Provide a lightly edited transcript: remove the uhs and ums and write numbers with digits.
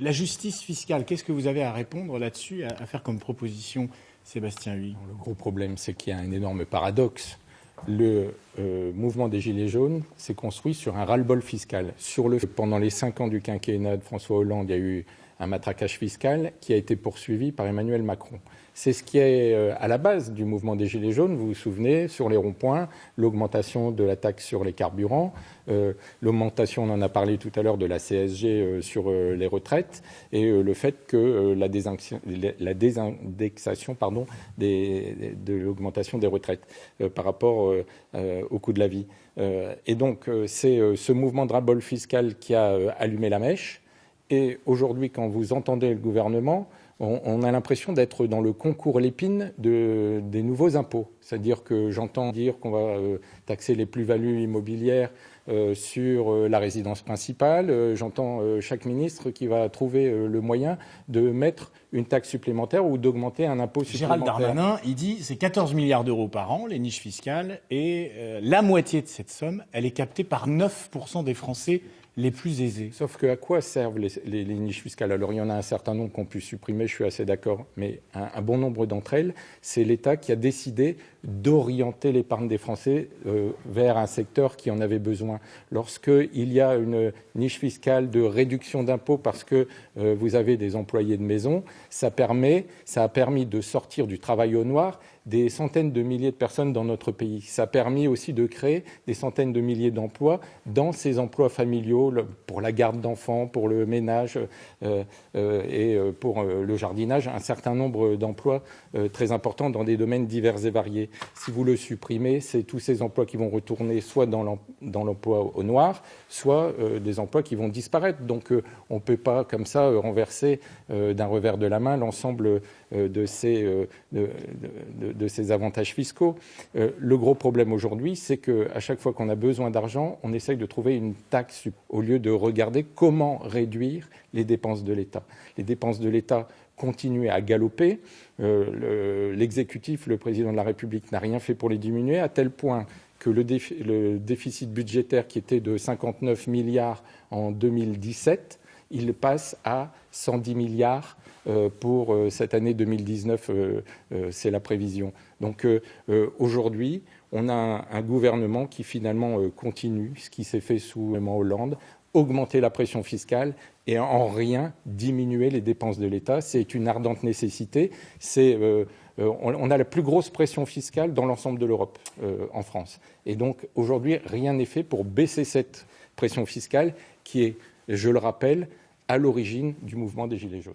La justice fiscale, qu'est-ce que vous avez à répondre là-dessus, à faire comme proposition, Sébastien Huy? Le gros problème, c'est qu'il y a un énorme paradoxe. Le mouvement des Gilets jaunes s'est construit sur un ras-le-bol fiscal. Pendant les 5 ans du quinquennat de François Hollande, il y a eu un matraquage fiscal qui a été poursuivi par Emmanuel Macron. C'est ce qui est à la base du mouvement des Gilets jaunes. Vous vous souvenez, sur les ronds-points, l'augmentation de la taxe sur les carburants, l'augmentation, on en a parlé tout à l'heure, de la CSG sur les retraites, et le fait que la désindexation de l'augmentation des retraites par rapport au coût de la vie. Et donc, c'est ce mouvement de ras-le-bol fiscal qui a allumé la mèche. Et aujourd'hui, quand vous entendez le gouvernement, on a l'impression d'être dans le concours Lépine des nouveaux impôts. C'est-à-dire que j'entends dire qu'on va taxer les plus-values immobilières sur la résidence principale. J'entends chaque ministre qui va trouver le moyen de mettre une taxe supplémentaire ou d'augmenter un impôt supplémentaire. Gérald Darmanin, il dit c'est 14 milliards d'euros par an, les niches fiscales, et la moitié de cette somme, elle est captée par 9% des Français les plus aisés. Sauf que à quoi servent les niches fiscales? Alors il y en a un certain nombre qu'on peut supprimer, je suis assez d'accord, mais un bon nombre d'entre elles, c'est l'État qui a décidé d'orienter l'épargne des Français vers un secteur qui en avait besoin. Lorsqu'il y a une niche fiscale de réduction d'impôts parce que vous avez des employés de maison, ça a permis de sortir du travail au noir des centaines de milliers de personnes dans notre pays. Ça a permis aussi de créer des centaines de milliers d'emplois dans ces emplois familiaux, pour la garde d'enfants, pour le ménage et pour le jardinage, un certain nombre d'emplois très importants dans des domaines divers et variés. Si vous le supprimez, c'est tous ces emplois qui vont retourner soit dans l'emploi au noir, soit des emplois qui vont disparaître. Donc on ne peut pas comme ça renverser d'un revers de la main l'ensemble de ces avantages fiscaux. Le gros problème aujourd'hui, c'est qu'à chaque fois qu'on a besoin d'argent, on essaye de trouver une taxe au lieu de regarder comment réduire les dépenses de l'État. Les dépenses de l'État continuent à galoper. L'exécutif, le président de la République, n'a rien fait pour les diminuer, à tel point que le déficit budgétaire qui était de 59 milliards en 2017, il passe à 110 milliards pour cette année 2019, c'est la prévision. Donc aujourd'hui, on a un gouvernement qui finalement continue ce qui s'est fait sous Hollande, augmenter la pression fiscale et en rien diminuer les dépenses de l'État. C'est une ardente nécessité. On a la plus grosse pression fiscale dans l'ensemble de l'Europe, en France. Et donc aujourd'hui, rien n'est fait pour baisser cette pression fiscale qui est, je le rappelle, à l'origine du mouvement des Gilets jaunes.